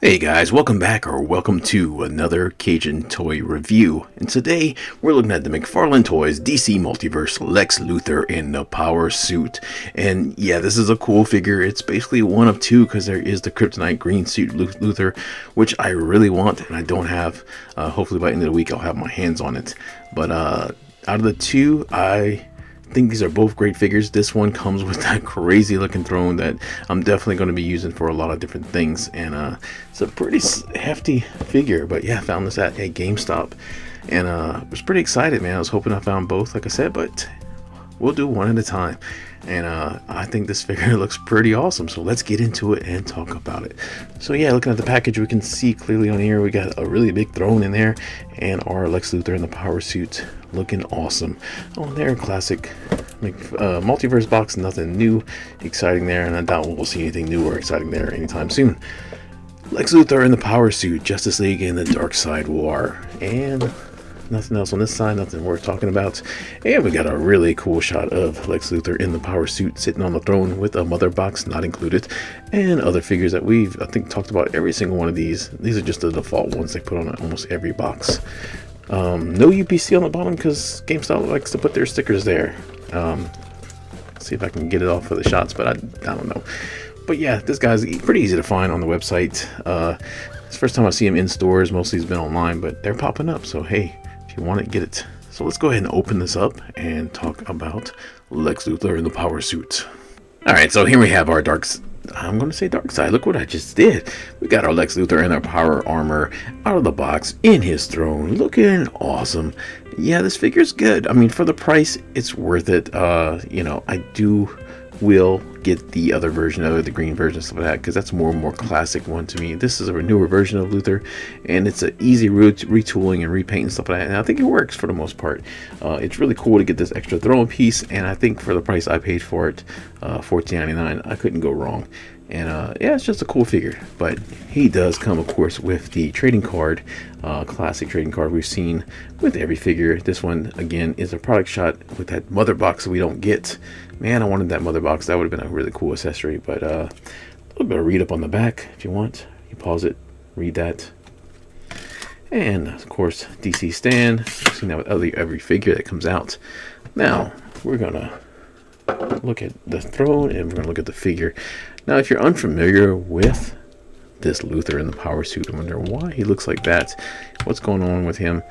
Hey guys, welcome back or welcome to another Cajun toy review. And today we're looking at the McFarlane Toys DC Multiverse Lex Luthor in the power suit. And yeah, this is a cool figure. It's basically one of two because there is the Kryptonite green suit Luthor, which I really want and I don't have. Hopefully by the end of the week I'll have my hands on it. But out of the two, I think these are both great figures. This one comes with that crazy looking throne that I'm definitely going to be using for a lot of different things, and it's a pretty hefty figure. But yeah, I found this at a GameStop and was pretty excited, man. I was hoping I found both, like I said, but we'll do one at a time. And I think this figure looks pretty awesome, so let's get into it and talk about it. So yeah, looking at the package, we can see clearly on here we got a really big throne in there and our Lex Luthor in the power suit looking awesome. On there, classic multiverse box, nothing new exciting there, and I doubt we'll see anything new or exciting there anytime soon. Lex Luthor in the power suit, Justice League in the Darkseid war, and nothing else on this side, nothing worth talking about. And we got a really cool shot of Lex Luthor in the power suit sitting on the throne with a mother box not included, and other figures that we've, I think, talked about every single one of these. These are just the default ones they put on almost every box. No UPC on the bottom because GameStop likes to put their stickers there. See if I can get it off for the shots, but I don't know. But yeah, this guy's pretty easy to find on the website. It's the first time I see him in stores. Mostly he's been online, but they're popping up, so hey, if you want it, get it. So let's go ahead and open this up and talk about Lex Luthor in the power suit. Alright, so here we have our I'm going to say Darkseid. Look what I just did. We got our Lex Luthor in our power armor out of the box in his throne. Looking awesome. Yeah, this figure's good. I mean, for the price, it's worth it. You know, I will get the other version of it, the green version, stuff like that, because that's more classic one to me. This is a newer version of Luthor, and it's an easy retooling and repaint and stuff like that, and I think it works for the most part. It's really cool to get this extra throne piece, and I think for the price I paid for it, $14.99, I couldn't go wrong. And yeah, it's just a cool figure. But he does come, of course, with the trading card, classic trading card we've seen with every figure. This one, again, is a product shot with that mother box that we don't get. Man, I wanted that mother box. That would have been a really cool accessory. But a little bit of read up on the back if you want. You pause it, read that. And, of course, DC stand. You've seen that with every figure that comes out. Now, we're going to look at the throne and we're going to look at the figure. Now, if you're unfamiliar with this Luthor in the power suit, I wonder why he looks like that. What's going on with him?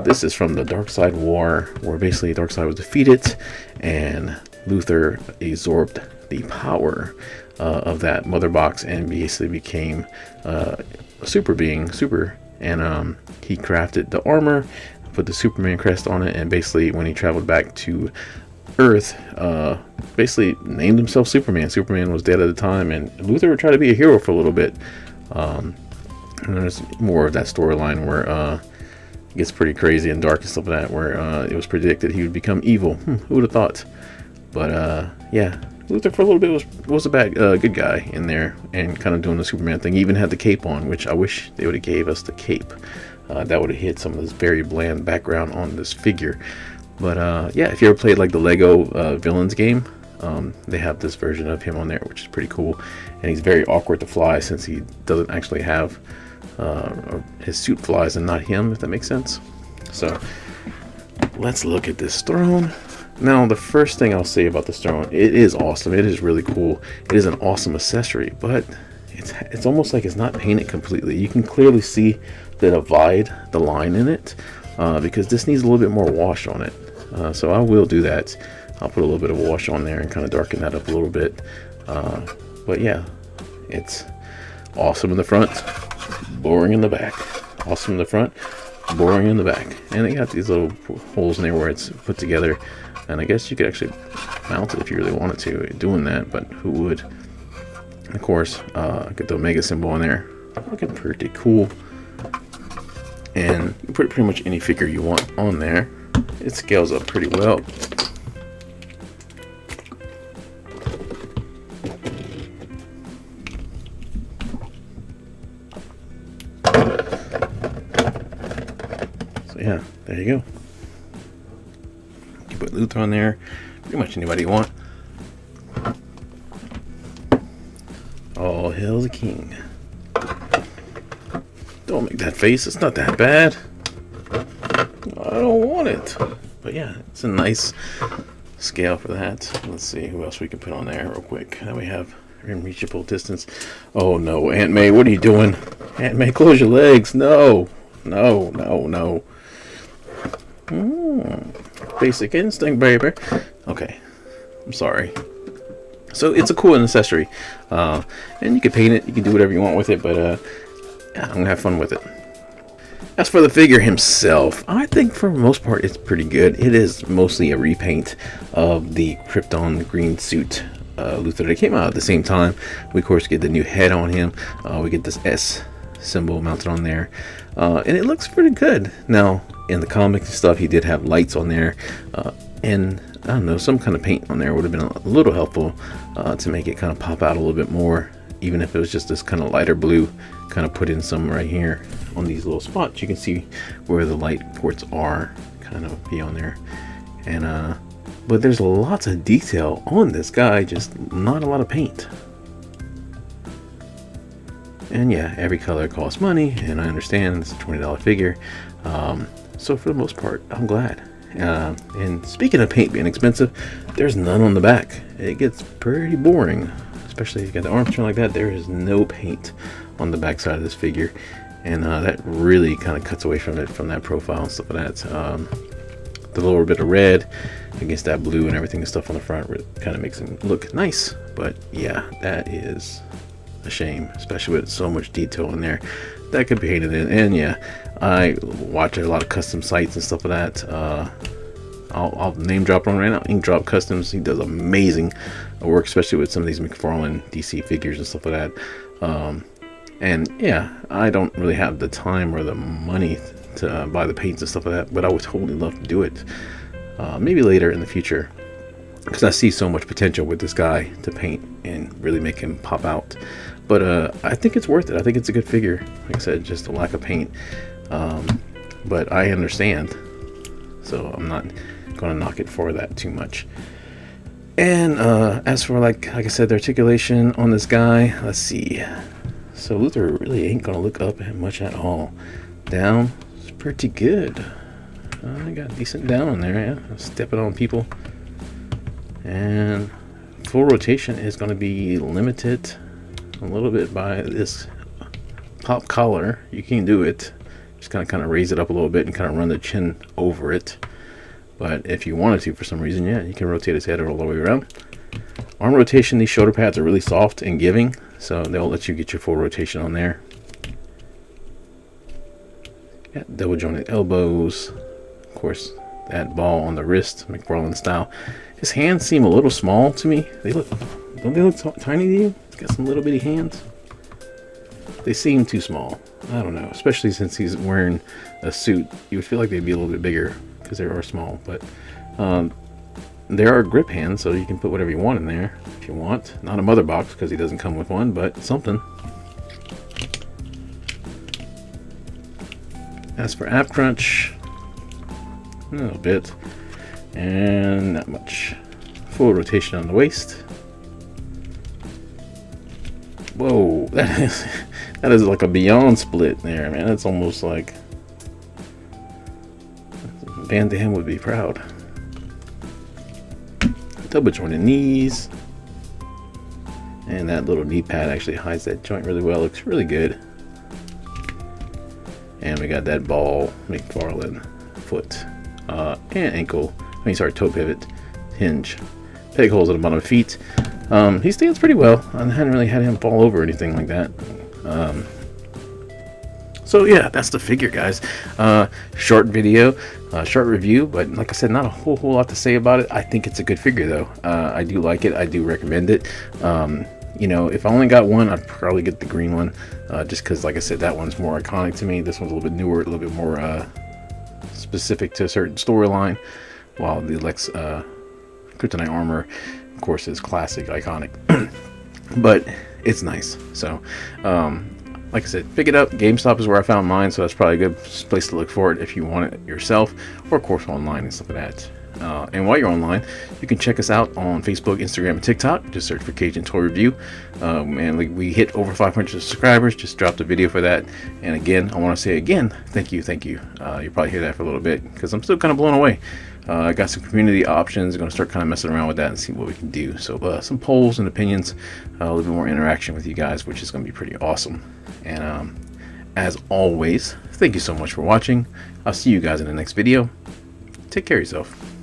This is from the Darkseid war, where basically Darkseid was defeated and Luthor absorbed the power of that mother box and basically became a super being, and he crafted the armor, put the Superman crest on it, and basically when he traveled back to Earth, basically named himself Superman. Superman was dead at the time, and Luthor tried to be a hero for a little bit. And there's more of that storyline where it gets pretty crazy and dark and stuff like that, where it was predicted he would become evil. Who would have thought? But yeah, Luthor for a little bit was a good guy in there, and kind of doing the Superman thing. He even had the cape on, which I wish they would have gave us the cape. That would have hid some of this very bland background on this figure. But yeah, if you ever played like the Lego Villains game, they have this version of him on there, which is pretty cool. And he's very awkward to fly since he doesn't actually have his suit flies and not him, if that makes sense. So let's look at this throne. Now, the first thing I'll say about this throne, it is awesome. It is really cool. It is an awesome accessory, but it's almost like it's not painted completely. You can clearly see the divide, the line in it, because this needs a little bit more wash on it. So I will do that. I'll put a little bit of wash on there and kind of darken that up a little bit. But yeah, it's awesome in the front, boring in the back. Awesome in the front, boring in the back. And they got these little holes in there where it's put together. And I guess you could actually mount it if you really wanted to doing that, but who would? Of course, get the Omega symbol on there. Looking pretty cool. And you put pretty much any figure you want on there. It scales up pretty well. So yeah, there you go. You put Luthor on there. Pretty much anybody you want. All hail the king. Don't make that face. It's not that bad. I don't want it. But yeah, it's a nice scale for that. Let's see who else we can put on there real quick. Now we have in reachable distance. Oh no, Aunt May, what are you doing? Aunt May, close your legs. No. No, no, no. Basic instinct, baby. Okay, I'm sorry. So it's a cool accessory, and you can paint it, you can do whatever you want with it, but yeah, I'm gonna have fun with it. As for the figure himself, I think for the most part it's pretty good. It is mostly a repaint of the Krypton green suit Luthor that came out at the same time. We of course get the new head on him. We get this S symbol mounted on there, and it looks pretty good. Now in the comics and stuff, he did have lights on there, and I don't know, some kind of paint on there would have been a little helpful to make it kind of pop out a little bit more, even if it was just this kind of lighter blue. Kind of put in some right here on these little spots. You can see where the light ports are, kind of be on there. And but there's lots of detail on this guy, just not a lot of paint. And yeah, every color costs money, and I understand it's a $20 figure. So for the most part, I'm glad. And speaking of paint being expensive, there's none on the back. It gets pretty boring, especially if you got the arms turned like that. There is no paint on the back side of this figure, and that really kind of cuts away from it, from that profile and stuff like that. The little bit of red against that blue and everything and stuff on the front kind of makes him look nice, but yeah, that is a shame, especially with so much detail in there that could be painted in. And yeah, I watch a lot of custom sites and stuff like that. I'll name drop one right now. Ink Drop Customs, he does amazing work, especially with some of these McFarlane DC figures and stuff like that. And yeah, I don't really have the time or the money to buy the paints and stuff like that, but I would totally love to do it, maybe later in the future, because I see so much potential with this guy to paint and really make him pop out. But I think it's worth it. I think it's a good figure. Like I said, just a lack of paint, but I understand, so I'm not going to knock it for that too much. And as for like I said, the articulation on this guy, let's see. So Luthor really ain't gonna look up much at all. Down is pretty good. I got decent down on there, yeah. Stepping on people. And full rotation is gonna be limited a little bit by this pop collar. You can do it. Just kind of raise it up a little bit and kind of run the chin over it. But if you wanted to, for some reason, yeah, you can rotate his head all the way around. Arm rotation, these shoulder pads are really soft and giving, so they'll let you get your full rotation on there. Got double jointed elbows. Of course, that ball on the wrist, McFarlane style. His hands seem a little small to me. Don't they look tiny to you? He's got some little bitty hands. They seem too small. I don't know, especially since he's wearing a suit. You would feel like they'd be a little bit bigger because they are small, but there are grip hands, so you can put whatever you want in there if you want. Not a mother box because he doesn't come with one, but something. As for ab crunch, a little bit, and not much. Full rotation on the waist. Whoa, that is like a beyond split there, man. That's almost like Van Damme would be proud. Double jointed knees, and that little knee pad actually hides that joint really well. Looks really good. And we got that ball McFarlane foot and ankle. Toe pivot, hinge, peg holes at the bottom of feet. He stands pretty well. I hadn't really had him fall over or anything like that. So yeah, that's the figure, guys. Short video, short review, but like I said, not a whole lot to say about it. I think it's a good figure though. I do like it. I do recommend it. You know, if I only got one, I'd probably get the green one, just because, like I said, that one's more iconic to me. This one's a little bit newer, a little bit more specific to a certain storyline, while the Lex Kryptonite armor, of course, is classic, iconic. But it's nice. So like I said, pick it up. GameStop is where I found mine, so that's probably a good place to look for it if you want it yourself, or of course online and stuff like that. And while you're online, you can check us out on Facebook, Instagram, and TikTok. Just search for Cajun Toy Review. And we hit over 500 subscribers. Just dropped a video for that. And again, I want to say again, thank you. You'll probably hear that for a little bit because I'm still kind of blown away. I got some community options. Going to start kind of messing around with that and see what we can do. So some polls and opinions, a little bit more interaction with you guys, which is going to be pretty awesome. And as always, thank you so much for watching. I'll see you guys in the next video. Take care of yourself.